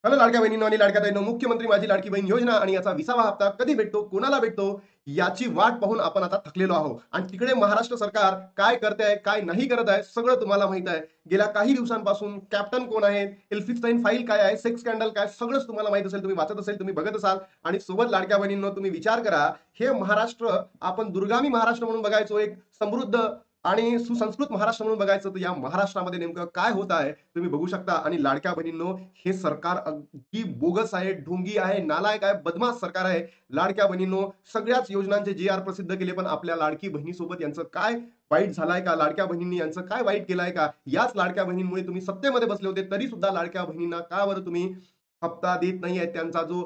Hello लाडक्या बहिणींनो आणि लाडक्या ताईंनो, मुख्यमंत्री माझी लाडकी बहीण योजना आणि याचा 20वा हप्ता कधी भेटतो, कोणाला भेटतो, याची वाट पाहून आपण आता थकलेलो आहोत. आणि तिकडे महाराष्ट्र सरकार काय करते आहे, काय नाही करत आहे, सगळं तुम्हाला माहित आहे. गेल्या काही दिवसांपासून कॅप्टन कोण आहे, एल्फिस्टाईन फाईल काय आहे, सेक्स स्कॅन्डल काय, सगळंच तुम्हाला माहित असेल, तुम्ही वाचत असेल, तुम्ही बघत असाल. आणि सोबत लाडक्या बहिणींनो, तुम्ही विचार करा, हे महाराष्ट्र आपण दुर्गामी महाराष्ट्र म्हणून बघायचो, एक समृद्ध आणि सुसंस्कृत महाराष्ट्र म्हणून बघायचं, तर या महाराष्ट्रामध्ये नेमकं काय होत आहे तुम्ही बघू शकता. आणि लाडक्या बहिणींनो, हे सरकार अगदी बोगस आहे, ढोंगी आहे, नालायक आहे, बदमाश सरकार आहे. लाडक्या बहिणींनो, सगळ्याच योजनांचे जी प्रसिद्ध केले, पण आपल्या लाडकी बहिणीसोबत यांचं काय वाईट झालाय का, लाडक्या बहिणींनी यांचं काय वाईट केलंय का? याच लाडक्या बहिणींमुळे तुम्ही सत्तेमध्ये बसले होते, तरी सुद्धा लाडक्या बहिणींना का बरं तुम्ही हप्ता देत नाहीये? त्यांचा जो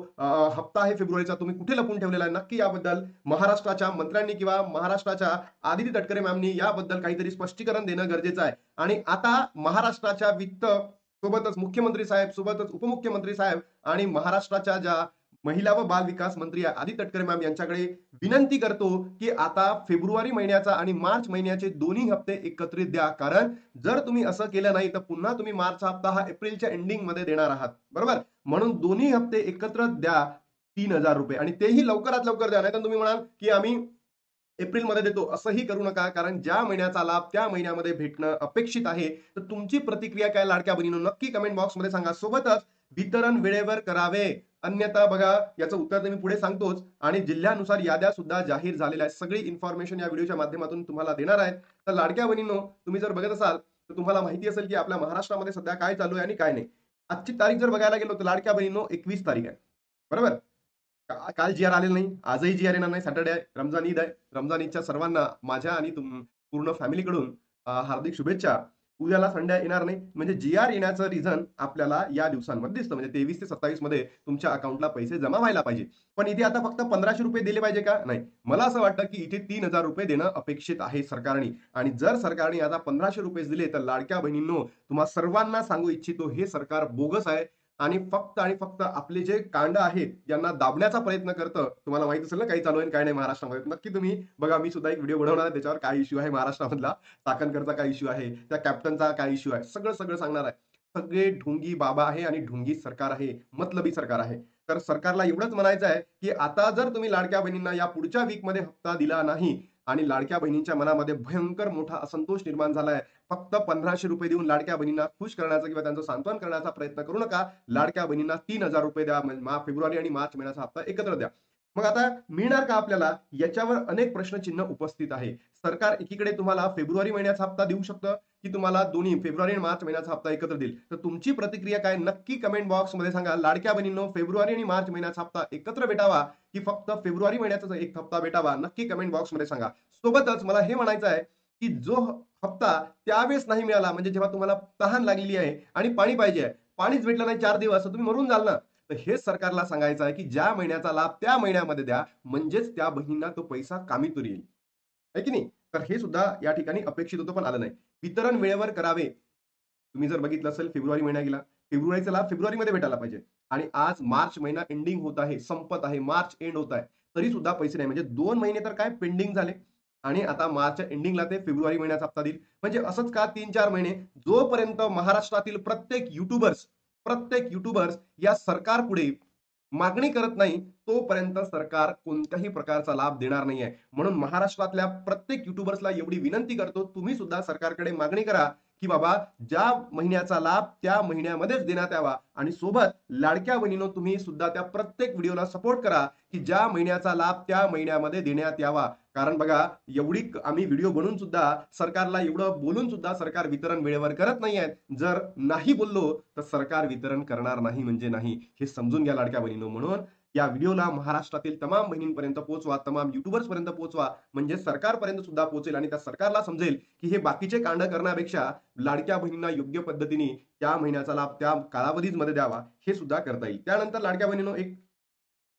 हप्ता आहे फेब्रुवारीचा, तुम्ही कुठे लपून ठेवलेला आहे? नक्की याबद्दल महाराष्ट्राच्या मंत्र्यांनी किंवा महाराष्ट्राच्या आदिती तटकरे मॅमनी याबद्दल काहीतरी स्पष्टीकरण देणं गरजेचं आहे. आणि आता महाराष्ट्राच्या वित्त सोबतच मुख्यमंत्री साहेब, सोबतच उपमुख्यमंत्री साहेब आणि महाराष्ट्राच्या ज्या महिला व बाल विकास मंत्री आदिती तटकरे मॅम यांच्याकडे विनंती करतो, की आता फेब्रुवारी महिन्याचा आणि मार्च महिन्याचे दोन्ही हप्ते एकत्रित द्या. कारण जर तुम्ही असं केलं नाही, तर पुन्हा तुम्ही मार्चचा हप्ता हा एप्रिलच्या एंडिंग मध्ये देणार आहात, बरोबर? म्हणून दोन्ही हप्ते एकत्र द्या, ₹3000, आणि तेही लवकरात लवकर द्या. नाहीतर तुम्ही म्हणाल, की आम्ही एप्रिलमध्ये देतो, असंही करू नका. कारण ज्या महिन्याचा लाभ त्या महिन्यामध्ये भेटणं अपेक्षित आहे. तर तुमची प्रतिक्रिया काय लाडक्या बहिणींनो, नक्की कमेंट बॉक्समध्ये सांगा. सोबतच वितरण वेळेवर करावे, अन्यथा बघा याचं उत्तर तर मी पुढे सांगतोच. आणि जिल्ह्यानुसार याद्या सुद्धा जाहीर झालेल्या आहेत. सगळी इन्फॉर्मेशन या व्हिडिओच्या माध्यमातून तुम्हाला देणार आहेत. तर लाडक्या बहिणींनो, तुम्ही जर बघत असाल तर तुम्हाला माहिती असेल, की आपल्या महाराष्ट्रामध्ये सध्या काय चालू आहे आणि काय नाही. आजची तारीख जर बघायला गेलो तर लाडक्या बहिणींनो 21 तारीख आहे, बरोबर? काल जी आर आलेलं नाही, आजही जी आर येणार नाही. सॅटर्डे आहे, रमजान ईद आहे. रमजान ईदच्या सर्वांना माझ्या आणि पूर्ण फॅमिलीकडून हार्दिक शुभेच्छा. उद्याला संडे येणार नाही, म्हणजे जी आर येण्याचं रिझन आपल्याला या दिवसांमध्ये दिसतं. म्हणजे 23 ते 27 मध्ये तुमच्या अकाउंटला पैसे जमा व्हायला पाहिजे. पण इथे आता फक्त ₹1500 दिले पाहिजे का? नाही. मला असं वाटतं, की इथे ₹3000 देणं अपेक्षित आहे सरकारने. आणि जर सरकारने आता ₹1500 दिले, तर लाडक्या बहिणींनो, तुम्हा सर्वांना सांगू इच्छितो, हे सरकार बोगस आहे. आणि फक्त आपले जे कांड आहेत यांना दाबण्याचा प्रयत्न करतं. तुम्हाला माहित असेल ना काही चालू आहे काय नाही महाराष्ट्रामध्ये. नक्की तुम्ही बघा, मी सुद्धा एक व्हिडिओ बनवणार आहे त्याच्यावर, काय इश्यू आहे महाराष्ट्रामधला, चाकणकरचा काय इश्यू आहे, त्या कॅप्टनचा काय इश्यू आहे, सगळं सगळं सांगणार आहे. सगळे ढोंगी बाबा आहे आणि ढोंगी सरकार आहे, मतलबी सरकार आहे. तर सरकारला एवढंच म्हणायचं आहे, की आता जर तुम्ही लाडक्या बहिणींना या पुढच्या वीकमध्ये हप्ता दिला नाही, आणि लाडक्या बहिणींच्या मनामध्ये भयंकर मोठा असंतोष निर्माण झालाय, फक्त ₹1500 देऊन लाडक्या बहिणींना खुश करण्याचा किंवा त्यांचं सांत्वन करण्याचा प्रयत्न करू नका. लाडक्या बहिणींना ₹3000 द्या. म्हणजे फेब्रुवारी आणि मार्च महिन्याचा हप्ता एकत्र द्या. मग आता मिळणार का आपल्याला? याच्यावर अनेक प्रश्नचिन्ह उपस्थित आहे. सरकार एकीकडे तुम्हाला फेब्रुवारी महिन्याचा हप्ता देऊ शकतं, की तुम्हाला दोन्ही फेब्रुवारी आणि मार्च महिन्याचा हप्ता एकत्र देईल. तर तुमची प्रतिक्रिया काय, नक्की कमेंट बॉक्समध्ये सांगा. लाडक्या बहिणींनो, फेब्रुवारी आणि मार्च महिन्याचा हप्ता एकत्र भेटावा, की फक्त फेब्रुवारी महिन्याचा एक हप्ता भेटावा? नक्की कमेंट बॉक्समध्ये सांगा. सोबतच मला हे म्हणायचं आहे, की जो हप्ता त्यावेळेस नाही मिळाला, म्हणजे जेव्हा तुम्हाला तहान लागलेली आहे आणि पाणी पाहिजे आहे, पाणीच भेटलं नाही 4 दिवस, तर तुम्ही मरून जाल ना. तर हेच सरकारला सांगायचं आहे, की ज्या महिन्याचा लाभ त्या महिन्यामध्ये द्या, म्हणजेच त्या बहिणींना तो पैसा कामी येईल. आहे की नाही? तर हे सुद्धा या ठिकाणी अपेक्षित होतं, पण आलं नाही. वितरण वेळेवर करावे. तुम्ही जर बघितलं असेल, फेब्रुवारी महिना गेला. फेब्रुवारीचा लाभ फेब्रुवारीमध्ये भेटायला पाहिजे. आणि आज मार्च महिना एंडिंग होत आहे, संपत आहे. मार्च एंड होत आहे. तरी सुद्धा पैसे नाही. म्हणजे 2 महिने तर काय पेंडिंग झाले. आणि आता मार्चच्या एंडिंगला ते फेब्रुवारी महिन्याचा हप्ता देईल. म्हणजे असंच का 3-4 महिने, जोपर्यंत महाराष्ट्रातील प्रत्येक युट्यूबर्स या सरकारपुढे मागणी करत नाही, तोपर्यंत सरकार कोणत्याही प्रकारचा लाभ देणार नाहीये. म्हणून महाराष्ट्रातल्या प्रत्येक युट्यूबर्सला एवढी विनंती करतो, तुम्ही सुद्धा सरकारकडे मागणी करा, की बाबा ज्या महिन्याचा लाभ त्या महिन्यामध्येच देण्यात यावा. आणि सोबत लाडक्या बहिणीनो, तुम्ही सुद्धा त्या प्रत्येक व्हिडिओला सपोर्ट करा, की ज्या महिन्याचा लाभ त्या महिन्यामध्ये देण्यात यावा. कारण बघा, एवढी आम्ही व्हिडिओ बनवून सुद्धा, सरकारला एवढं बोलून सुद्धा सरकार वितरण वेळेवर करत नाहीये. जर नाही बोललो तर सरकार वितरण करणार नाही म्हणजे नाही, हे समजून घ्या लाडक्या बहिणीनो. म्हणून या व्हिडिओला महाराष्ट्रातील तमाम बहिणींपर्यंत पोहोचवा, तमाम युट्यूबर्स पर्यंत पोहोचवा, म्हणजे सरकारपर्यंत सुद्धा पोहोचेल आणि त्या सरकारला समजेल, की हे बाकीचे कांड करण्यापेक्षा लाडक्या बहिणींना योग्य पद्धतीने त्या महिन्याचा लाभ त्या कालावधीमध्ये द्यावा, हे सुद्धा करता येईल. त्यानंतर लाडक्या बहिणीनो, एक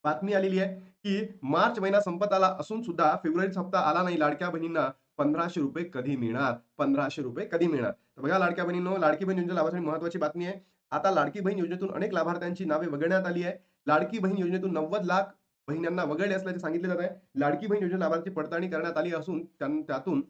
बातमी आलेली आहे, की मार्च महिना संपत आला असून सुद्धा फेब्रुवारीचा हप्ता आला नाही. लाडक्या बहिणींना ₹1500 कधी मिळणार? ₹1500 कधी मिळणार? तर बघा लाडक्या बहिणींनो, लाडकी बहीण योजनेच्या लाभासाठी महत्त्वाची बातमी आहे. आता लाडकी बहीण योजनेतून अनेक लाभार्थ्यांची नावे वगळण्यात आली आहे. लाडकी बहीण योजनेतून 90 लाख बहिणींना वगळले असल्याचे सांगितले जात आहे. लाडकी बहीण योजना लाभार्थी पडताळणी करण्यात आली असून त्यातून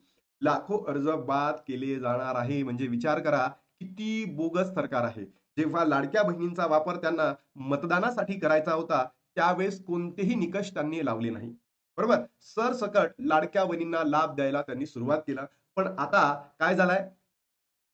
लाखो अर्ज बाद केले जाणार आहे. म्हणजे विचार करा, किती बोगस सरकार आहे. जेव्हा लाडक्या बहिणींचा वापर त्यांना मतदानासाठी करायचा होता, त्यावेळेस कोणतेही निकष त्यांनी लावले नाही. बरोबर? सरसकट लाडक्या बहिणींना लाभ द्यायला त्यांनी सुरुवात केला. पण आता काय झालंय?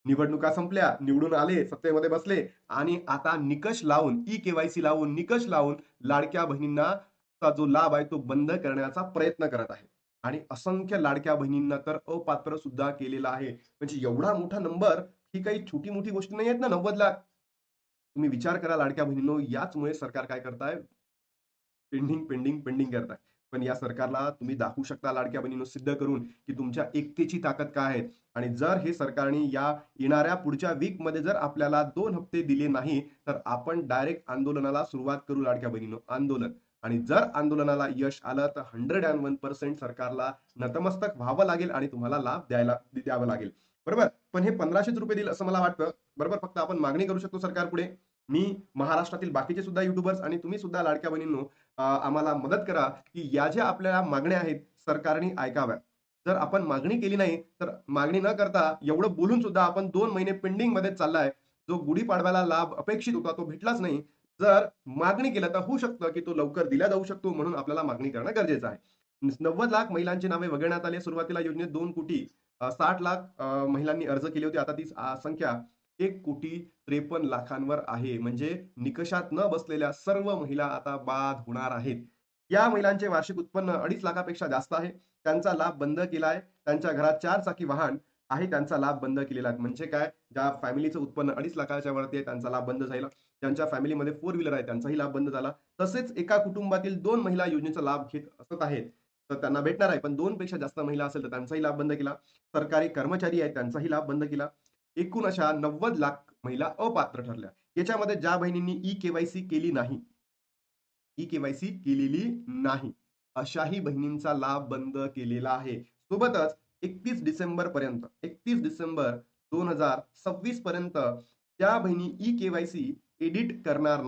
निवडणुका संपल्या, निवडून आले, सत्तेमध्ये बसले आणि आता निकष लावून, ई-केवायसी लावून, निकष लावून लाडक्या बहिणींना चा जो लाभ आहे तो बंद करण्याचा प्रयत्न करत आहे. आणि असंख्य लाडक्या बहिणींना तर अपात्र सुद्धा केलेला आहे. म्हणजे एवढा मोठा नंबर ही काही छोटी-मोठी गोष्ट नाही आहेत ना 90,00,000. तुम्ही विचार करा लाडक्या बहिणींनो, याचमुळे सरकार काय करताय? पेंडिंग, पेंडिंग, पेंडिंग करताय. पण या सरकारला तुम्ही दाखवू शकता लाडक्या बहिणींनो सिद्ध करून, की तुमच्या एकतेची ताकद काय आहे. आणि जर हे सरकारने या येणाऱ्या पुढच्या वीकमध्ये जर आपल्याला 2 हप्ते दिले नाही, तर आपण डायरेक्ट आंदोलनाला सुरुवात करू लाडक्या बहिणींनो, आंदोलन. आणि जर आंदोलनाला यश आलं, तर 101% सरकारला नतमस्तक व्हावं लागेल आणि तुम्हाला लाभ द्यावा लागेल. बरोबर? पण हे ₹1500 देईल असं मला वाटतं. बरोबर? फक्त आपण मागणी करू शकतो सरकारपुढे. मी महाराष्ट्रातील बाकीचे सुद्धा युट्यूबर्स आणि तुम्ही सुद्धा लाडक्या बहिणींनो आम्हाला मदत करा, की या ज्या आपल्या मागण्या आहेत सरकारने ऐकाव्या. जर आपण मागणी केली नाही, तर मागणी न करता एवढं बोलून सुद्धा आपण 2 महिने पेंडिंगमध्येच चाललाय. जो गुढीपाडव्याला लाभ अपेक्षित होता तो भेटलाच नाही. जर मागणी केलं तर होऊ शकतं, की तो लवकर दिला जाऊ शकतो म्हणून आपल्याला मागणी करणं गरजेचं आहे. 90,00,000 महिलांची नावे वगळण्यात आली. सुरुवातीला योजनेत 2,60,00,000 महिलांनी अर्ज केले होते. आता ती संख्या 1,53,00,000 आहे. म्हणजे निकषात न बसलेल्या सर्व महिला आता बाद होणार आहेत. या महिलांचे वार्षिक उत्पन्न 2.5 लाखापेक्षा जास्त आहे. त्यांचा लाभ बंद केला आहे. त्यांच्या घरात 4 चाकी वाहन आहे, त्यांचा लाभ बंद केलेला आहे. म्हणजे काय? ज्या फॅमिलीचं उत्पन्न 2.5 लाखाच्या वरती आहे, त्यांचा लाभ बंद झाला. ज्यांच्या फॅमिलीमध्ये 4 व्हीलर आहे, त्यांचाही लाभ बंद झाला. तसेच एका कुटुंबातील 2 महिला योजनेचा लाभ घेत असत आहेत, तर त्यांना भेटणार आहे. पण 2 पेक्षा जास्त महिला असेल, तर त्यांचाही लाभ बंद केला. सरकारी कर्मचारी आहेत, त्यांचाही लाभ बंद केला. एकूण अशा 90,00,000 महिला अपात्र ठरल्या. याच्यामध्ये ज्या बहिणींनी ई-केवायसी केली नाही, ई-केवायसी केलेली नाही, अशाही बहिणींचा लाभ बंद केलेला आहे. सोबतच 31 डिसेंबर पर्यंत 31 डिसेंबर 2026 पर्यंत ज्या बहिणी ई-केवायसी एडिट करणार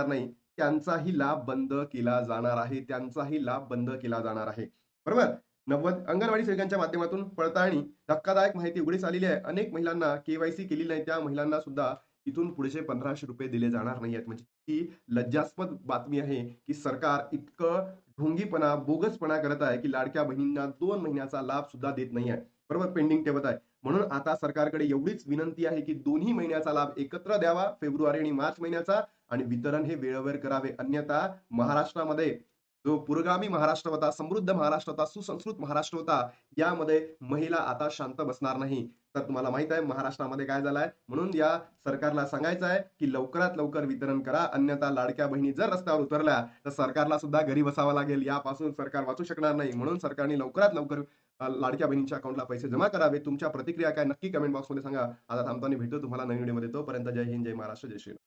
नाही, त्यांचाही लाभ बंद केला जाणार आहे. त्यांचाही लाभ बंद केला जाणार आहे. बरोबर? 90 अंगणवाडी सेविकांच्या माध्यमातून पडताळणी, धक्कादायक माहिती उघडीस आलेली आहे. अनेक महिलांना केवायसी केलेली नाही, त्या महिलांना सुद्धा इथून पुढचे ₹1,500 दिले जाणार नाहीयेत. म्हणजे ही लज्जास्पद बातमी आहे, की सरकार इतकं ढोंगीपणा, बोगसपणा करत आहे, की लाडक्या बहिणींना 2 महिन्याचा लाभ सुद्धा देत नाहीये. बरोबर? पेंडिंग ठेवत आहे. म्हणून आता सरकारकडे एवढीच विनंती आहे, की दोन्ही महिन्याचा लाभ एकत्र द्यावा, फेब्रुवारी आणि मार्च महिन्याचा आणि वितरण हे वेळेवर करावे. अन्यथा महाराष्ट्रामध्ये जो पुरोगामी महाराष्ट्र होता, समृद्ध महाराष्ट्र होता, सुसंस्कृत महाराष्ट्र होता, यामध्ये महिला आता शांत बसणार नाही. तर तुम्हाला माहित आहे महाराष्ट्रामध्ये काय झालंय? म्हणून या सरकारला सांगायचं आहे, की लवकरात लवकर वितरण करा. अन्यथा लाडक्या बहिणी जर रस्त्यावर उतरल्या, तर सरकारला सुद्धा घरी बसावं लागेल. यापासून सरकार वाचू शकणार नाही. म्हणून सरकारने लवकरात लवकर लाडक्या बहिणींच्या अकाउंटला पैसे जमा करावे. तुमच्या प्रतिक्रिया काय नक्की कमेंट बॉक्समध्ये सांगा. आता थांबतो आणि भेटू तुम्हाला नवीन व्हिडिओमध्ये. तोपर्यंत जय हिंद, जय महाराष्ट्र, जय श्रीराम.